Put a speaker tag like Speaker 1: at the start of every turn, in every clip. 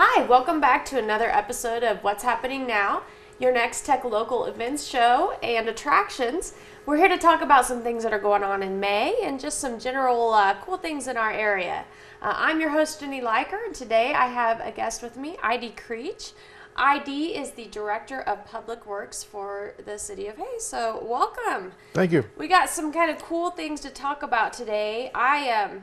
Speaker 1: Hi, welcome back to another episode of What's Happening Now, your Nex-Tech local events show and attractions. We're here to talk about some things that are going on in May and just some general cool things in our area. I'm your host, Jenny Leiker, and today I have a guest with me, Creech. ID is the Director of Public Works for the City of Hayes, so welcome.
Speaker 2: Thank you.
Speaker 1: We got some kind of cool things to talk about today. I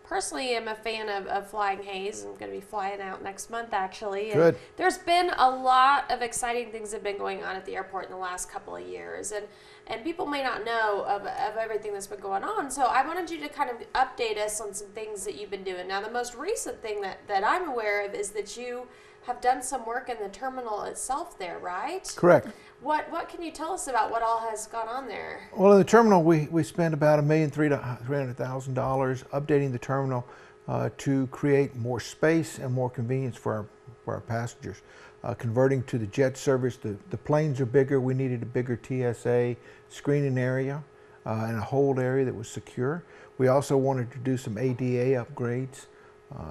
Speaker 1: personally am a fan of flying Hayes. I'm going to be flying out next month, actually. And
Speaker 2: Good.
Speaker 1: there's been a lot of exciting things that have been going on at the airport in the last couple of years, and people may not know of everything that's been going on. So I wanted you to kind of update us on some things that you've been doing. Now, the most recent thing that I'm aware of is that you have done some work in the terminal itself there, right?
Speaker 2: Correct.
Speaker 1: What can you tell us about what all has gone on there?
Speaker 2: Well, in the terminal, we spent about $1,300,000 updating the terminal to create more space and more convenience for our passengers. Converting to the jet service, the planes are bigger. We needed a bigger TSA screening area and a hold area that was secure. We also wanted to do some ADA upgrades.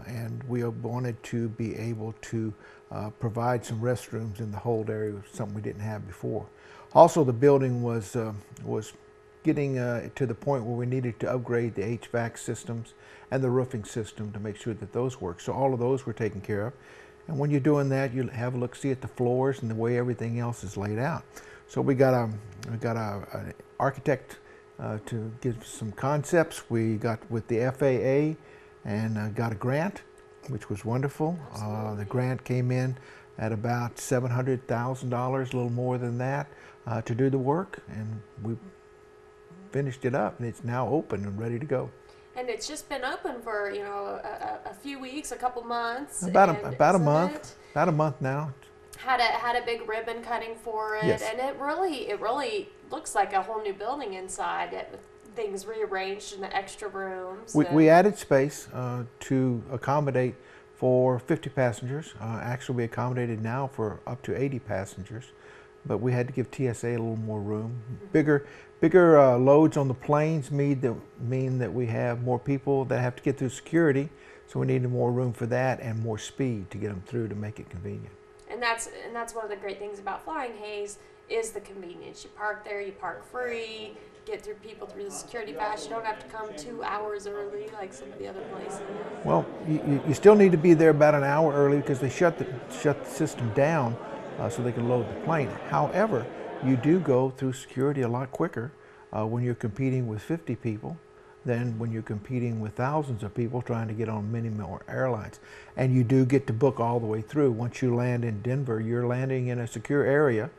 Speaker 2: And we wanted to be able to provide some restrooms in the hold area, something we didn't have before. Also, the building was getting to the point where we needed to upgrade the HVAC systems and the roofing system to make sure that those work. So all of those were taken care of. And when you're doing that, you have a look-see at the floors and the way everything else is laid out. So we got an architect to give some concepts. We got with the FAA and got a grant, which was wonderful. The grant came in at about $700,000, a little more than that, to do the work, and we finished it up, and it's now open and ready to go.
Speaker 1: And it's just been open for a few weeks, a couple months.
Speaker 2: About a month now.
Speaker 1: Had a big ribbon cutting for it,
Speaker 2: yes.
Speaker 1: And it really looks like a whole new building inside. Things rearranged in the extra rooms.
Speaker 2: We added space to accommodate for 50 passengers. Actually, we accommodated now for up to 80 passengers, but we had to give TSA a little more room. Bigger loads on the planes mean that we have more people that have to get through security, so we needed more room for that and more speed to get them through to make it convenient.
Speaker 1: And that's one of the great things about flying Hayes is the convenience. You park there, you park free. Get people through the security pass. You don't have to come 2 hours early like some of the other places.
Speaker 2: Well, you still need to be there about an hour early because they shut the system down so they can load the plane. However, you do go through security a lot quicker when you're competing with 50 people than when you're competing with thousands of people trying to get on many more airlines. And you do get to book all the way through. Once you land in Denver, you're landing in a secure area.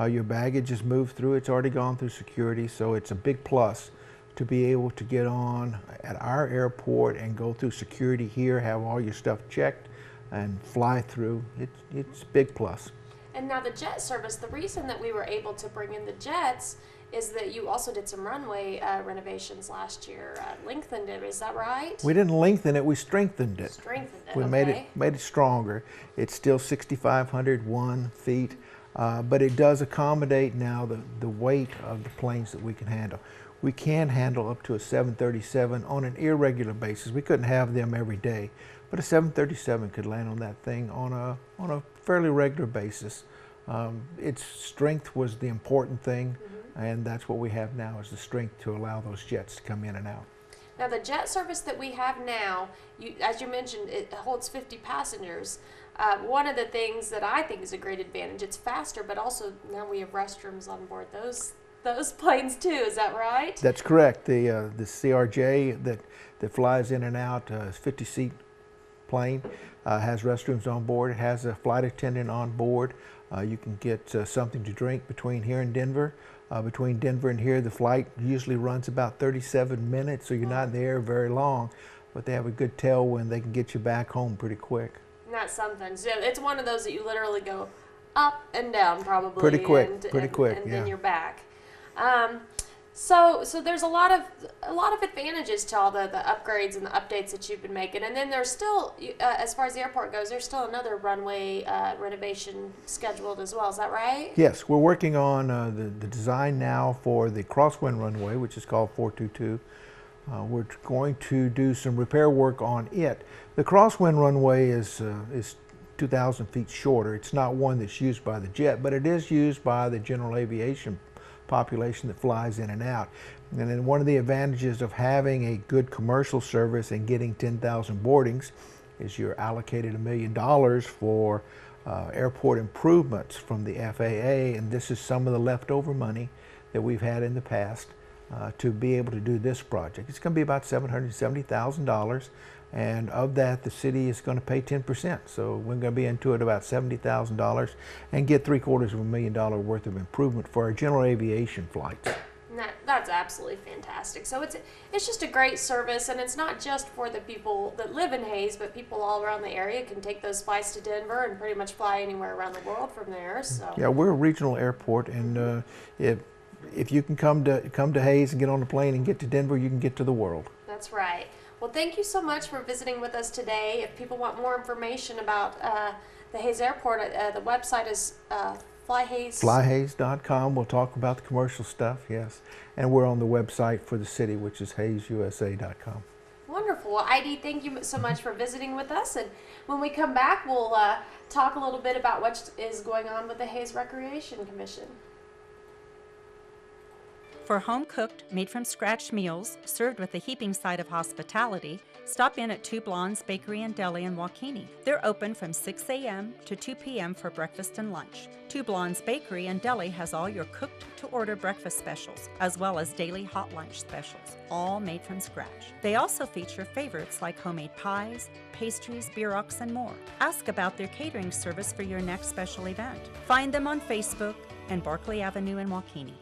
Speaker 2: Your baggage is moved through, it's already gone through security, so it's a big plus to be able to get on at our airport and go through security here, have all your stuff checked, and fly through. It's a big plus.
Speaker 1: And now the jet service, the reason that we were able to bring in the jets is that you also did some runway renovations last year, lengthened it, is that right?
Speaker 2: We didn't lengthen it, we strengthened it.
Speaker 1: Strengthened it,
Speaker 2: We
Speaker 1: okay.
Speaker 2: made it stronger. It's still 6,501 feet. But it does accommodate now the weight of the planes that we can handle. We can handle up to a 737 on an irregular basis. We couldn't have them every day, but a 737 could land on that thing on a fairly regular basis. Its strength was the important thing, and that's what we have now is the strength to allow those jets to come in and out.
Speaker 1: Now the jet service that we have now, as you mentioned, it holds 50 passengers. One of the things that I think is a great advantage, it's faster, but also now we have restrooms on board those planes too, is that right?
Speaker 2: That's correct. The CRJ that flies in and out, 50-seat plane, has restrooms on board. It has a flight attendant on board. You can get something to drink between here and Denver. Between Denver and here, the flight usually runs about 37 minutes, so you're not in the air very long, but they have a good tailwind. They can get you back home pretty quick.
Speaker 1: That's something. So it's one of those that you literally go up and down probably.
Speaker 2: Pretty quick,
Speaker 1: and then you're back. So there's a lot of advantages to all the upgrades and the updates that you've been making. And then there's still, as far as the airport goes, there's still another runway renovation scheduled as well. Is that right?
Speaker 2: Yes, we're working on the design now for the crosswind runway, which is called 422. We're going to do some repair work on it. The crosswind runway is 2,000 feet shorter. It's not one that's used by the jet, but it is used by the general aviation population that flies in and out. And then one of the advantages of having a good commercial service and getting 10,000 boardings is you're allocated $1 million for airport improvements from the FAA, and this is some of the leftover money that we've had in the past to be able to do this project. It's going to be about $770,000, and of that the city is going to pay 10%. So we're going to be into it about $70,000 and get $750,000 worth of improvement for our general aviation flights.
Speaker 1: That's absolutely fantastic. So it's just a great service, and it's not just for the people that live in Hays, but people all around the area can take those flights to Denver and pretty much fly anywhere around the world from there. So
Speaker 2: yeah, we're a regional airport, and if you can come to Hays and get on the plane and get to Denver, you can get to the world.
Speaker 1: That's right. Well, thank you so much for visiting with us today. If people want more information about the Hays Airport, the website is
Speaker 2: Flyhays.com. We'll talk about the commercial stuff, yes. And we're on the website for the city, which is haysusa.com.
Speaker 1: Wonderful. Well, ID, thank you so much for visiting with us. And when we come back, we'll talk a little bit about what is going on with the Hays Recreation Commission.
Speaker 3: For home-cooked, made-from-scratch meals served with a heaping side of hospitality, stop in at Two Blondes Bakery and Deli in Waukeeny. They're open from 6 a.m. to 2 p.m. for breakfast and lunch. Two Blondes Bakery and Deli has all your cooked-to-order breakfast specials, as well as daily hot lunch specials, all made from scratch. They also feature favorites like homemade pies, pastries, bierocks, and more. Ask about their catering service for your next special event. Find them on Facebook and Barclay Avenue in Waukeeny.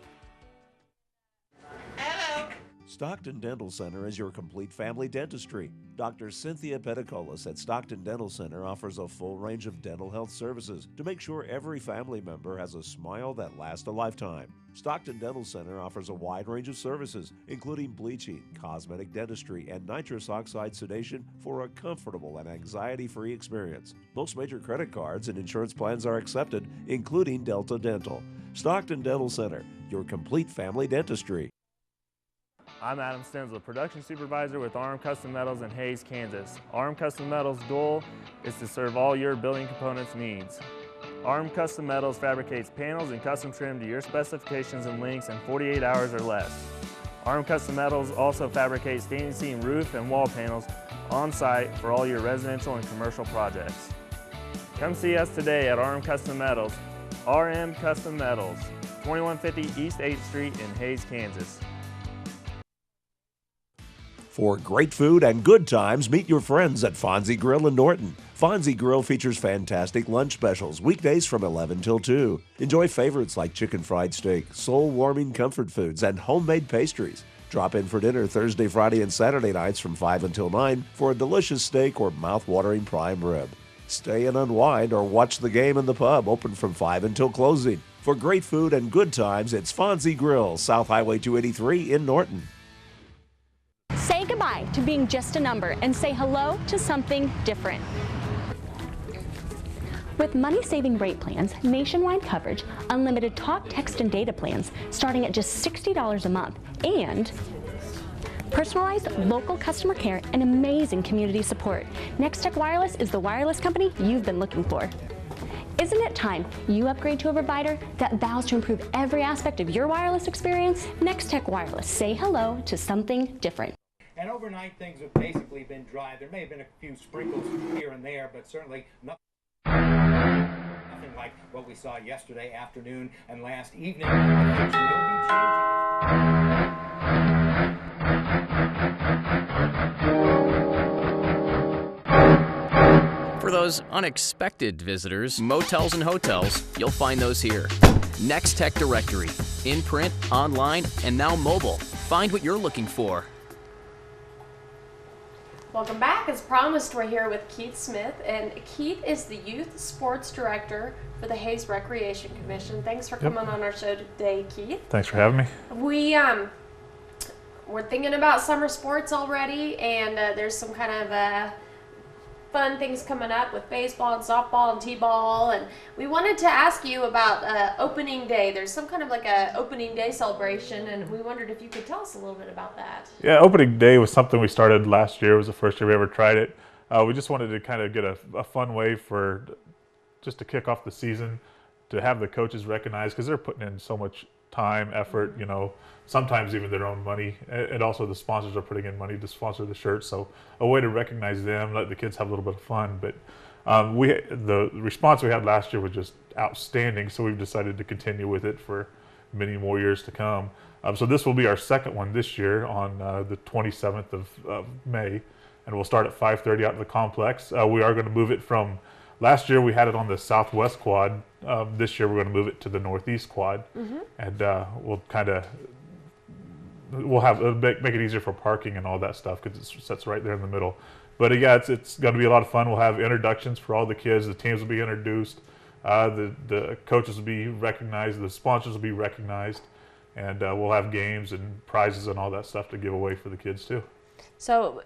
Speaker 4: Stockton Dental Center is your complete family dentistry. Dr. Cynthia Pedicolis at Stockton Dental Center offers a full range of dental health services to make sure every family member has a smile that lasts a lifetime. Stockton Dental Center offers a wide range of services, including bleaching, cosmetic dentistry, and nitrous oxide sedation for a comfortable and anxiety-free experience. Most major credit cards and insurance plans are accepted, including Delta Dental. Stockton Dental Center, your complete family dentistry.
Speaker 5: I'm Adam Stensel, production supervisor with RM Custom Metals in Hays, Kansas. RM Custom Metals' goal is to serve all your building components needs. RM Custom Metals fabricates panels and custom trim to your specifications and lengths in 48 hours or less. RM Custom Metals also fabricates standing seam roof and wall panels on site for all your residential and commercial projects. Come see us today at RM Custom Metals. RM Custom Metals, 2150 East 8th Street in Hays, Kansas.
Speaker 4: For great food and good times, meet your friends at Fonzie Grill in Norton. Fonzie Grill features fantastic lunch specials, weekdays from 11 till 2. Enjoy favorites like chicken fried steak, soul-warming comfort foods, and homemade pastries. Drop in for dinner Thursday, Friday, and Saturday nights from 5 until 9 for a delicious steak or mouth-watering prime rib. Stay and unwind or watch the game in the pub, open from 5 until closing. For great food and good times, it's Fonzie Grill, South Highway 283 in Norton.
Speaker 6: Say goodbye to being just a number and say hello to something different. With money-saving rate plans, nationwide coverage, unlimited talk, text, and data plans starting at just $60 a month, and personalized local customer care and amazing community support, Nex-Tech Wireless is the wireless company you've been looking for. Isn't it time you upgrade to a provider that vows to improve every aspect of your wireless experience? Nex-Tech Wireless. Say hello to something different.
Speaker 7: And overnight, things have basically been dry. There may have been a few sprinkles here and there, but certainly nothing like what we saw yesterday afternoon and last evening. Things will be changing.
Speaker 8: For those unexpected visitors, motels and hotels, you'll find those here. Nex-Tech Directory, in print, online, and now mobile. Find what you're looking for.
Speaker 1: Welcome back. As promised, we're here with Keith Smith, and Keith is the Youth Sports Director for the Hays Recreation Commission. Thanks for coming on our show today, Keith.
Speaker 9: Thanks for having me.
Speaker 1: We're thinking about summer sports already, and there's some kind of fun things coming up with baseball and softball and t-ball, and we wanted to ask you about opening day. There's some kind of like a opening day celebration, and we wondered if you could tell us a little bit about that.
Speaker 9: Yeah, opening day was something we started last year. It was the first year we ever tried it. We just wanted to kind of get a fun way for just to kick off the season, to have the coaches recognized, because they're putting in so much time, effort, you know, sometimes even their own money, and also the sponsors are putting in money to sponsor the shirts. So a way to recognize them, let the kids have a little bit of fun. But the response we had last year was just outstanding, so we've decided to continue with it for many more years to come. So this will be our second one this year on the 27th of May, and we'll start at 5:30 out in the complex. We are going to move it from, last year we had it on the southwest quad. This year we're going to move it to the northeast quad, and we'll make it easier for parking and all that stuff, because it sits right there in the middle. But yeah, it's going to be a lot of fun. We'll have introductions for all the kids. The teams will be introduced. The coaches will be recognized. The sponsors will be recognized. And we'll have games and prizes and all that stuff to give away for the kids too.
Speaker 1: So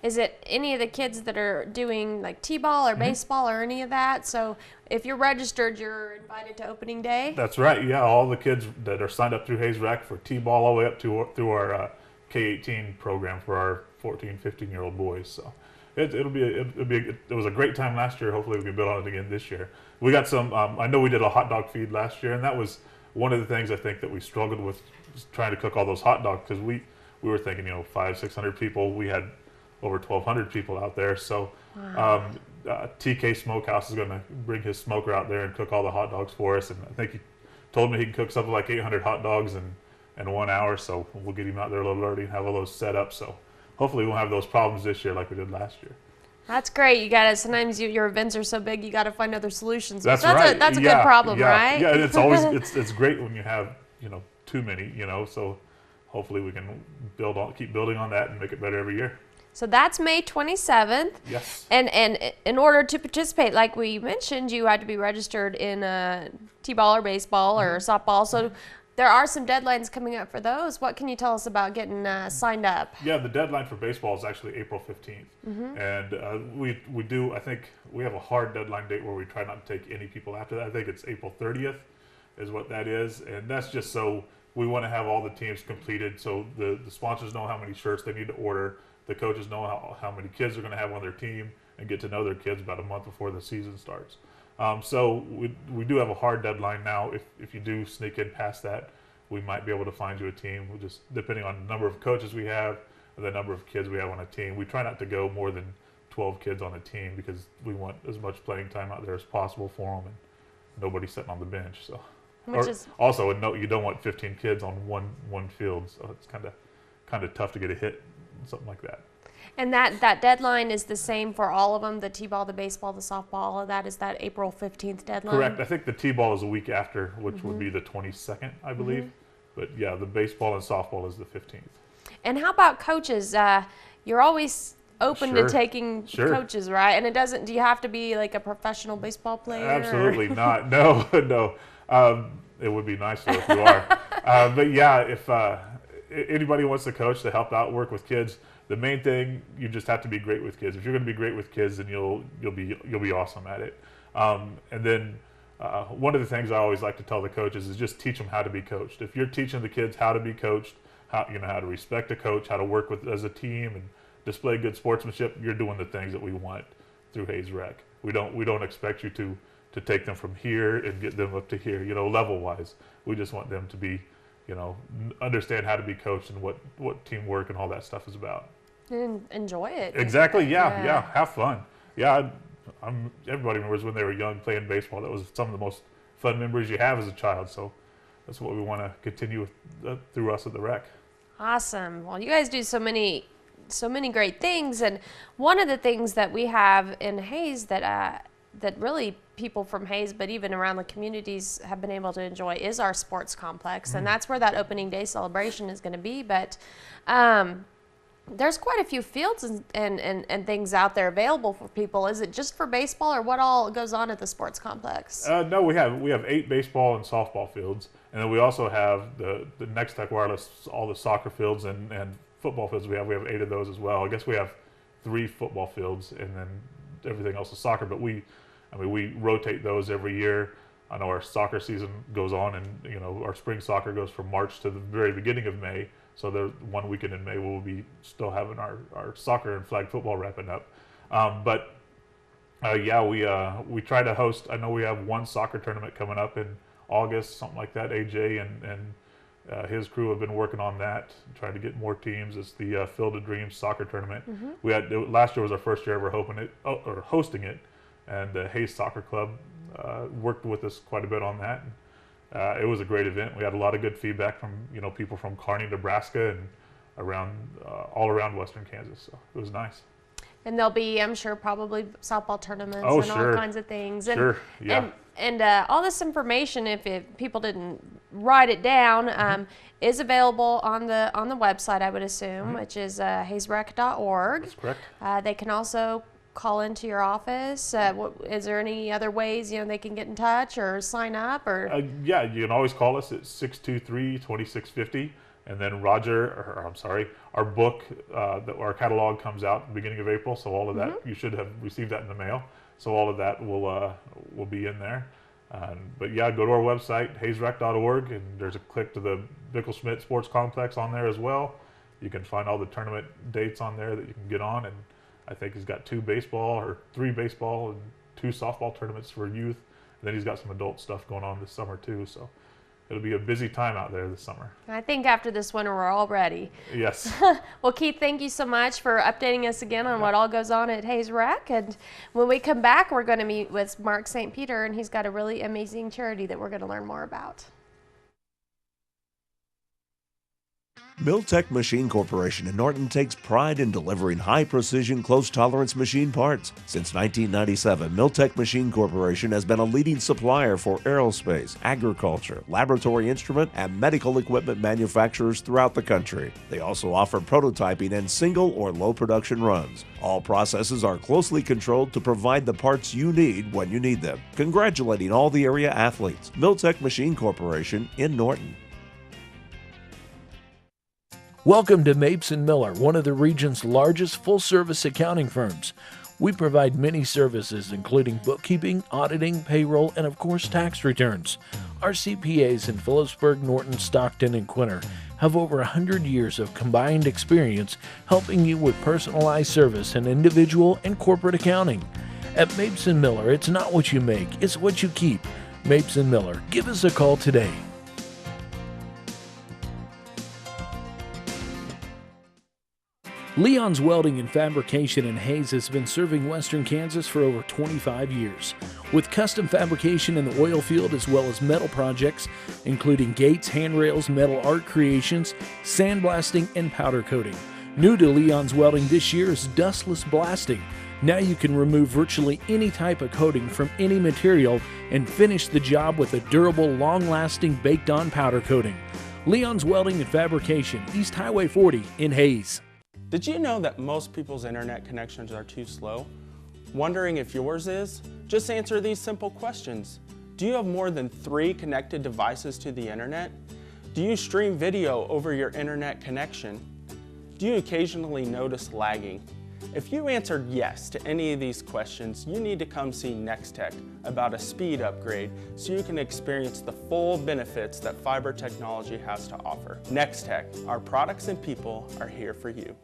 Speaker 1: is it any of the kids that are doing like t-ball or baseball or any of that? So if you're registered, you're invited to opening day?
Speaker 9: That's right. Yeah, all the kids that are signed up through Hayes Rec for t-ball all the way up to through our K-18 program for our 14, 15-year-old boys. So it was a great time last year. Hopefully we can build on it again this year. We got some, I know we did a hot dog feed last year, and that was one of the things I think that we struggled with, was trying to cook all those hot dogs, because we were thinking, 500-600 people. We had over 1,200 people out there. So TK Smokehouse is going to bring his smoker out there and cook all the hot dogs for us. And I think he told me he can cook something like 800 hot dogs in 1 hour. So we'll get him out there a little early and have all those set up. So hopefully we won't have those problems this year like we did last year.
Speaker 1: That's great. You got to, sometimes your events are so big, you got to find other solutions.
Speaker 9: That's right.
Speaker 1: That's a good problem, right?
Speaker 9: Yeah, it's always, it's great when you have, too many, so hopefully we can keep building on that and make it better every year.
Speaker 1: So that's May 27th.
Speaker 9: Yes.
Speaker 1: And in order to participate, like we mentioned, you had to be registered in t-ball or baseball or softball. So there are some deadlines coming up for those. What can you tell us about getting signed up?
Speaker 9: Yeah, the deadline for baseball is actually April 15th. And we do, I think we have a hard deadline date where we try not to take any people after that. I think it's April 30th is what that is. And that's just so we want to have all the teams completed, so the sponsors know how many shirts they need to order. The coaches know how many kids they're going to have on their team, and get to know their kids about a month before the season starts. So we do have a hard deadline now. If you do sneak in past that, we might be able to find you a team. We'll just, depending on the number of coaches we have and the number of kids we have on a team. We try not to go more than 12 kids on a team, because we want as much playing time out there as possible for them, and nobody sitting on the bench. So. Also, you don't want 15 kids on one field, so it's kind of tough to get a hit, something like that.
Speaker 1: And that deadline is the same for all of them, the t-ball, the baseball, the softball, all of that is that April 15th deadline?
Speaker 9: Correct. I think the t-ball is a week after, which would be the 22nd, I believe. But yeah, the baseball and softball is the 15th.
Speaker 1: And how about coaches? You're always open to taking coaches, right? And do you have to be like a professional baseball player?
Speaker 9: Absolutely not. No. It would be nice if you are. But yeah, if anybody wants to coach, to help out, work with kids, the main thing, you just have to be great with kids. If you're going to be great with kids, then you'll be awesome at it. And then one of the things I always like to tell the coaches is just teach them how to be coached. If you're teaching the kids how to be coached, how to respect a coach, how to work as a team, and display good sportsmanship, you're doing the things that we want through Hayes Rec. We don't expect you to take them from here and get them up to here, level wise. We just want them to be, understand how to be coached and what teamwork and all that stuff is about.
Speaker 1: And enjoy it.
Speaker 9: Exactly. Yeah. Have fun. Yeah. Everybody remembers when they were young playing baseball. That was some of the most fun memories you have as a child. So that's what we want to continue with through us at the Rec.
Speaker 1: Awesome. Well, you guys do so many great things, and one of the things that we have in Hayes that really people from Hayes, but even around the communities, have been able to enjoy is our sports complex, and that's where that opening day celebration is going to be. But there's quite a few fields and things out there available for people. Is it just for baseball, or what all goes on at the sports complex?
Speaker 9: No, we have 8 baseball and softball fields, and then we also have the Nex-Tech wireless, all the soccer fields and football fields. We have 8 of those as well. I guess we have 3 football fields, and then everything else is soccer. But we rotate those every year. I know our soccer season goes on, and our spring soccer goes from March to the very beginning of May. So the one weekend in May we'll be still having our soccer and flag football wrapping up. But Yeah, we try to host. I know we have one soccer tournament coming up in August, something like that. AJ and his crew have been working on that, trying to get more teams. It's the Field of Dreams soccer tournament. We had last year was our first year ever hosting it, and the Hayes Soccer Club worked with us quite a bit on that. It was a great event. We had a lot of good feedback from people from Kearney, Nebraska, and around all around Western Kansas. So it was nice.
Speaker 1: And there'll be, I'm sure, probably softball tournaments
Speaker 9: Oh,
Speaker 1: and
Speaker 9: sure.
Speaker 1: all kinds of things. And,
Speaker 9: Sure, yeah.
Speaker 1: And all this information, if people didn't write it down, is available on the website, I would assume, which is hayesrec.org.
Speaker 9: That's correct.
Speaker 1: They can also call into your office. Is there any other ways they can get in touch or sign up? Or
Speaker 9: Yeah, you can always call us at 623-2650. And then our book, our catalog comes out at the beginning of April. So all of that, you should have received that in the mail. So all of that will be in there. But yeah, go to our website, hayesrec.org, and there's a click to the Bickel-Schmidt Sports Complex on there as well. You can find all the tournament dates on there that you can get on. And I think he's got 3 baseball and 2 softball tournaments for youth. And then he's got some adult stuff going on this summer too. So it'll be a busy time out there this summer.
Speaker 1: I think after this winter, we're all ready.
Speaker 9: Yes.
Speaker 1: Well, Keith, thank you so much for updating us again on what all goes on at Hayes Rec. And when we come back, we're going to meet with Mark St. Peter, and he's got a really amazing charity that we're going to learn more about.
Speaker 4: Nex-Tech Machine Corporation in Norton takes pride in delivering high-precision, close-tolerance machine parts. Since 1997, Nex-Tech Machine Corporation has been a leading supplier for aerospace, agriculture, laboratory instrument, and medical equipment manufacturers throughout the country. They also offer prototyping and single or low production runs. All processes are closely controlled to provide the parts you need when you need them. Congratulating all the area athletes. Nex-Tech Machine Corporation in Norton.
Speaker 10: Welcome to Mapes & Miller, one of the region's largest full-service accounting firms. We provide many services, including bookkeeping, auditing, payroll, and of course tax returns. Our CPAs in Phillipsburg, Norton, Stockton, and Quinter have over 100 years of combined experience helping you with personalized service in individual and corporate accounting. At Mapes & Miller, it's not what you make, it's what you keep. Mapes & Miller, give us a call today. Leon's Welding and Fabrication in Hayes has been serving Western Kansas for over 25 years. With custom fabrication in the oil field as well as metal projects, including gates, handrails, metal art creations, sandblasting, and powder coating. New to Leon's Welding this year is dustless blasting. Now you can remove virtually any type of coating from any material and finish the job with a durable, long-lasting, baked-on powder coating. Leon's Welding and Fabrication, East Highway 40 in Hayes.
Speaker 11: Did you know that most people's internet connections are too slow? Wondering if yours is? Just answer these simple questions. Do you have more than 3 connected devices to the internet? Do you stream video over your internet connection? Do you occasionally notice lagging? If you answered yes to any of these questions, you need to come see Nex-Tech about a speed upgrade so you can experience the full benefits that fiber technology has to offer. Nex-Tech, our products and people are here for you.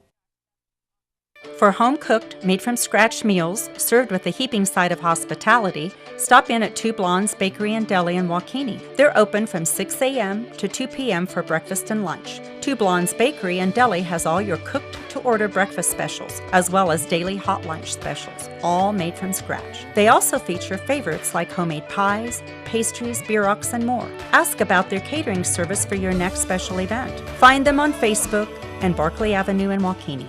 Speaker 3: For home-cooked, made-from-scratch meals served with a heaping side of hospitality, stop in at Two Blondes Bakery and Deli in Waukeeny. They're open from 6 a.m. to 2 p.m. for breakfast and lunch. Two Blondes Bakery and Deli has all your cooked-to-order breakfast specials, as well as daily hot lunch specials, all made from scratch. They also feature favorites like homemade pies, pastries, bierocks, and more. Ask about their catering service for your next special event. Find them on Facebook and Barclay Avenue in Waukeeny.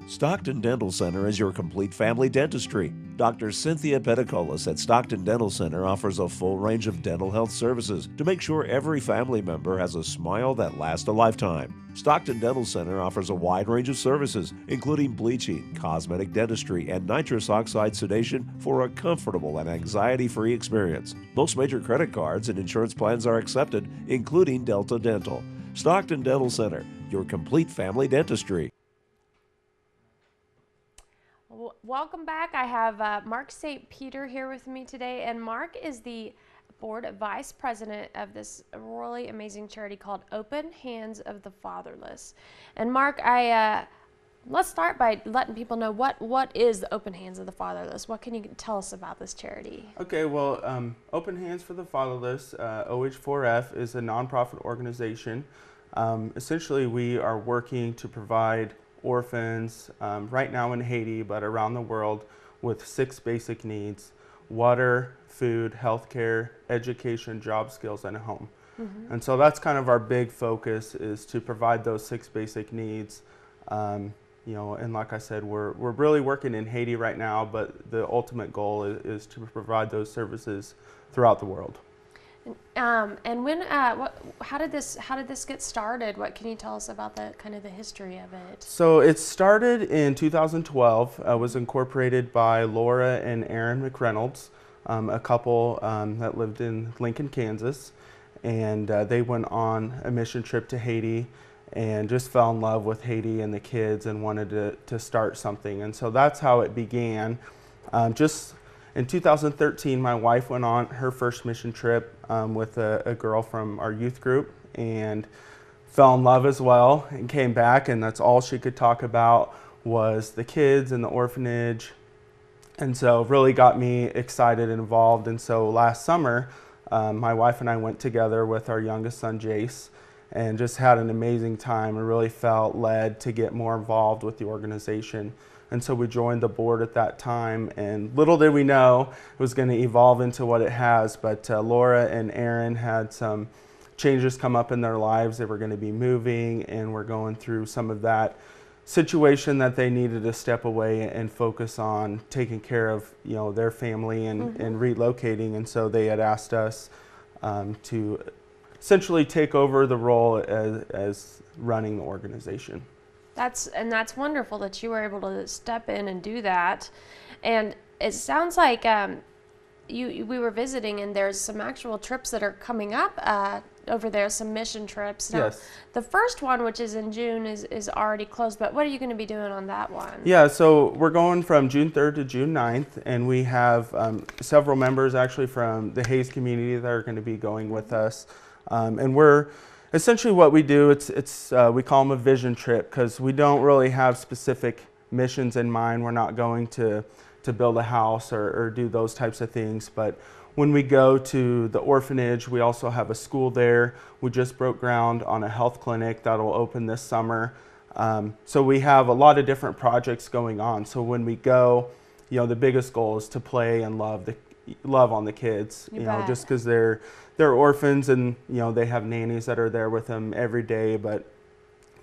Speaker 4: Stockton Dental Center is your complete family dentistry. Dr. Cynthia Pedicolis at Stockton Dental Center offers a full range of dental health services to make sure every family member has a smile that lasts a lifetime. Stockton Dental Center offers a wide range of services, including bleaching, cosmetic dentistry, and nitrous oxide sedation for a comfortable and anxiety-free experience. Most major credit cards and insurance plans are accepted, including Delta Dental. Stockton Dental Center, your complete family dentistry.
Speaker 1: Welcome back. I have Mark St. Peter here with me today, and Mark is the board vice president of this really amazing charity called Open Hands of the Fatherless. And Mark, I let's start by letting people know what is the Open Hands of the Fatherless. What can you tell us about this charity?
Speaker 11: Okay, well, Open Hands for the Fatherless, OH4F, is a nonprofit organization. Essentially, we are working to provide orphans, right now in Haiti, but around the world, with 6 basic needs: water, food, healthcare, education, job skills, and a home. And so that's kind of our big focus, is to provide those 6 basic needs. You know, and like I said, we're really working in Haiti right now, but the ultimate goal is to provide those services throughout the world.
Speaker 1: And when, how did this get started? What can you tell us about the kind of the history of it?
Speaker 11: So it started in 2012. Was incorporated by Laura and Aaron McReynolds, a couple that lived in Lincoln, Kansas, and they went on a mission trip to Haiti and just fell in love with Haiti and the kids and wanted to start something. And so that's how it began. Just in 2013, my wife went on her first mission trip with a girl from our youth group and fell in love as well, and came back, and that's all she could talk about was the kids and the orphanage. And so really got me excited and involved. And so last summer, my wife and I went together with our youngest son, Jace, and just had an amazing time and really felt led to get more involved with the organization. And so we joined the board at that time, and little did we know it was going to evolve into what it has. But Laura and Aaron had some changes come up in their lives. They were going to be moving, and were going through some of that situation that they needed to step away and focus on taking care of, you know, their family and relocating. And so they had asked us to essentially take over the role as running the organization.
Speaker 1: That's wonderful that you were able to step in and do that. And it sounds like we were visiting, and there's some actual trips that are coming up over there, some mission trips. Now,
Speaker 11: yes.
Speaker 1: The first one, which is in June, is already closed, but what are you going to be doing on that one?
Speaker 11: Yeah, so we're going from June 3rd to June 9th, and we have several members actually from the Hayes community that are going to be going with us. And we're essentially, what we do, we call them a vision trip, because we don't really have specific missions in mind. We're not going to build a house or do those types of things. But when we go to the orphanage, we also have a school there. We just broke ground on a health clinic that'll open this summer. So we have a lot of different projects going on. So when we go, you know, the biggest goal is to play and love on the kids, you know, just because they're orphans, and you know, they have nannies that are there with them every day, but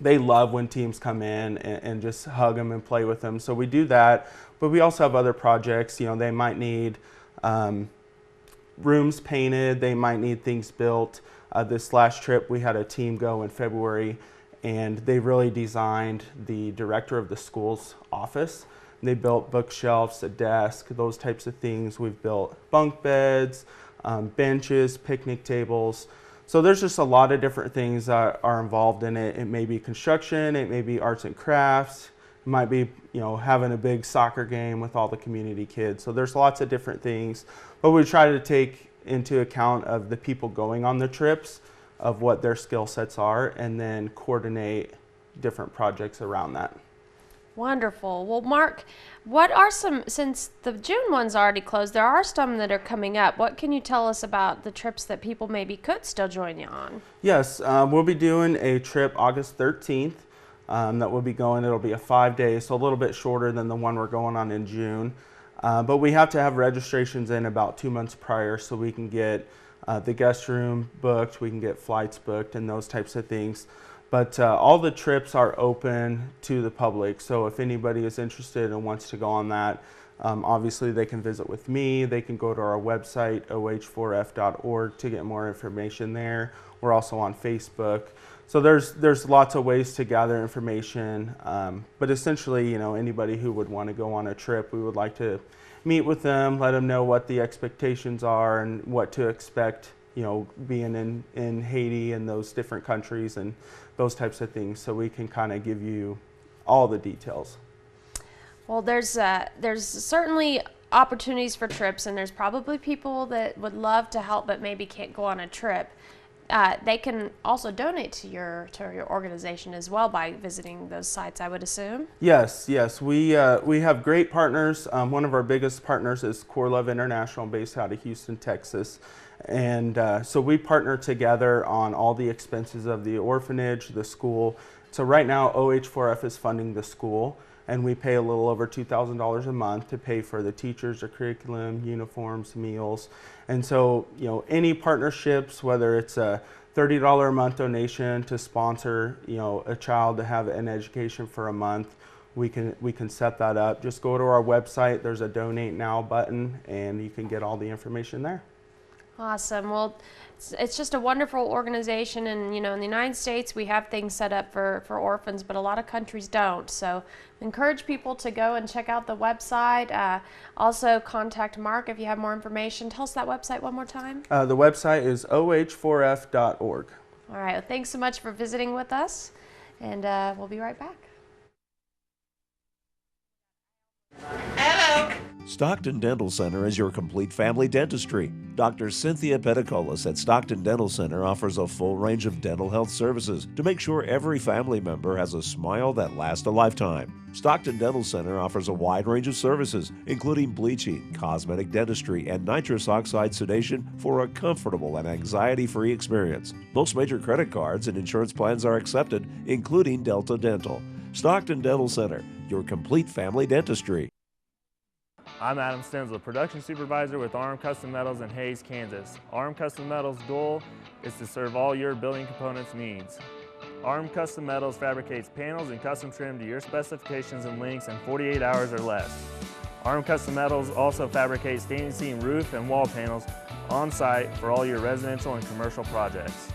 Speaker 11: they love when teams come in and just hug them and play with them. So we do that, but we also have other projects. You know, they might need rooms painted, they might need things built. This last trip, we had a team go in February, and they really designed the director of the school's office. They built bookshelves, a desk, those types of things. We've built bunk beds, benches, picnic tables. So there's just a lot of different things that are involved in it. It may be construction, it may be arts and crafts, it might be, you know, having a big soccer game with all the community kids. So there's lots of different things, but we try to take into account of the people going on the trips, of what their skill sets are, and then coordinate different projects around that.
Speaker 1: Wonderful. Well, Mark, what are some, since the June one's already closed, there are some that are coming up. What can you tell us about the trips that people maybe could still join you on?
Speaker 11: Yes, we'll be doing a trip August 13th that we'll be going. It'll be a 5-day, so a little bit shorter than the one we're going on in June. But we have to have registrations in about 2 months prior, so we can get the guest room booked, we can get flights booked, and those types of things. But all the trips are open to the public, so if anybody is interested and wants to go on that, obviously they can visit with me. They can go to our website, oh4f.org, to get more information there. We're also on Facebook. So there's lots of ways to gather information, but essentially, you know, anybody who would want to go on a trip, we would like to meet with them, let them know what the expectations are and what to expect, you know, being in Haiti and those different countries and those types of things, so we can kind of give you all the details.
Speaker 1: Well, there's certainly opportunities for trips, and there's probably people that would love to help but maybe can't go on a trip. they can also donate to your organization as well by visiting those sites, I would assume.
Speaker 11: Yes, we have great partners. One of our biggest partners is Core Love International, based out of Houston, Texas. And so we partner together on all the expenses of the orphanage, the school. So right now OH4F is funding the school, and we pay a little over $2,000 a month to pay for the teachers, the curriculum, uniforms, meals. And so, you know, any partnerships, whether it's a $30 a month donation to sponsor, you know, a child to have an education for a month, we can set that up. Just go to our website, there's a donate now button, and you can get all the information there.
Speaker 1: Awesome. Well, it's just a wonderful organization, and you know, in the United States we have things set up for orphans, but a lot of countries don't. So encourage people to go and check out the website. Also contact Mark if you have more information. Tell us that website one more time.
Speaker 11: The website is oh4f.org.
Speaker 1: All right. Well, thanks so much for visiting with us, and we'll be right back.
Speaker 4: Stockton Dental Center is your complete family dentistry. Dr. Cynthia Pedicolis at Stockton Dental Center offers a full range of dental health services to make sure every family member has a smile that lasts a lifetime. Stockton Dental Center offers a wide range of services, including bleaching, cosmetic dentistry, and nitrous oxide sedation for a comfortable and anxiety-free experience. Most major credit cards and insurance plans are accepted, including Delta Dental. Stockton Dental Center, your complete family dentistry.
Speaker 5: I'm Adam Stensel, production supervisor with Arm Custom Metals in Hays, Kansas. Arm Custom Metals' goal is to serve all your building components needs. Arm Custom Metals fabricates panels and custom trim to your specifications and lengths in 48 hours or less. Arm Custom Metals also fabricates standing seam roof and wall panels on site for all your residential and commercial projects.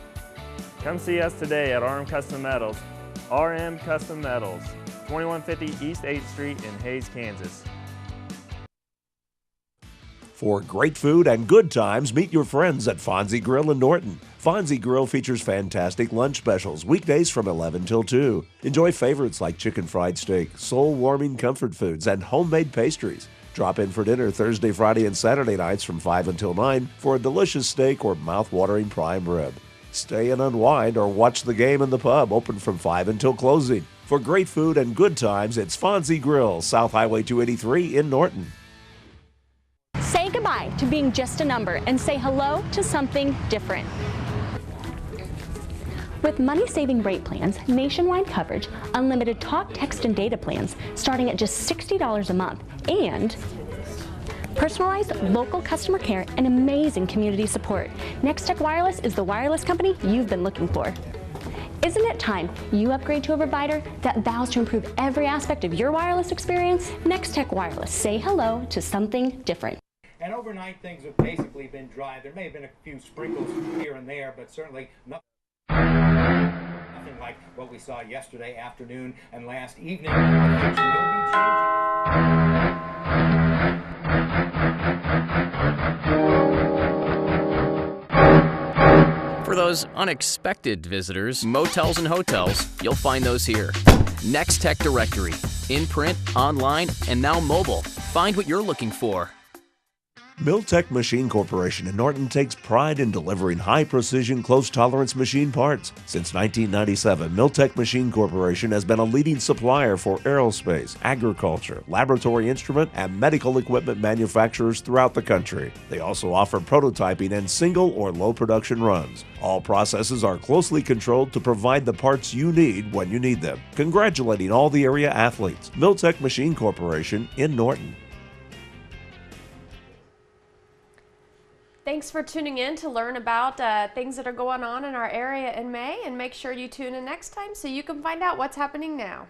Speaker 5: Come see us today at Arm Custom Metals. RM Custom Metals, 2150 East 8th Street in Hays, Kansas.
Speaker 4: For great food and good times, meet your friends at Fonzie Grill in Norton. Fonzie Grill features fantastic lunch specials, weekdays from 11 till 2. Enjoy favorites like chicken fried steak, soul-warming comfort foods, and homemade pastries. Drop in for dinner Thursday, Friday, and Saturday nights from 5 until 9 for a delicious steak or mouth-watering prime rib. Stay and unwind or watch the game in the pub, open from 5 until closing. For great food and good times, it's Fonzie Grill, South Highway 283 in Norton.
Speaker 6: Say goodbye to being just a number and say hello to something different. With money-saving rate plans, nationwide coverage, unlimited talk, text, and data plans starting at just $60 a month, and personalized local customer care and amazing community support, Nex-Tech Wireless is the wireless company you've been looking for. Isn't it time you upgrade to a provider that vows to improve every aspect of your wireless experience? Nex-Tech Wireless. Say hello to something different.
Speaker 7: And overnight things have basically been dry. There may have been a few sprinkles here and there, but certainly nothing like what we saw yesterday afternoon and last evening. Things will be changing.
Speaker 8: For those unexpected visitors, motels and hotels, you'll find those here. Nex-Tech Directory, in print, online, and now mobile. Find what you're looking for.
Speaker 4: Miltech Machine Corporation in Norton takes pride in delivering high-precision, close-tolerance machine parts. Since 1997, Miltech Machine Corporation has been a leading supplier for aerospace, agriculture, laboratory instrument, and medical equipment manufacturers throughout the country. They also offer prototyping and single or low production runs. All processes are closely controlled to provide the parts you need when you need them. Congratulating all the area athletes. Miltech Machine Corporation in Norton.
Speaker 1: Thanks for tuning in to learn about things that are going on in our area in May, and make sure you tune in next time so you can find out what's happening now.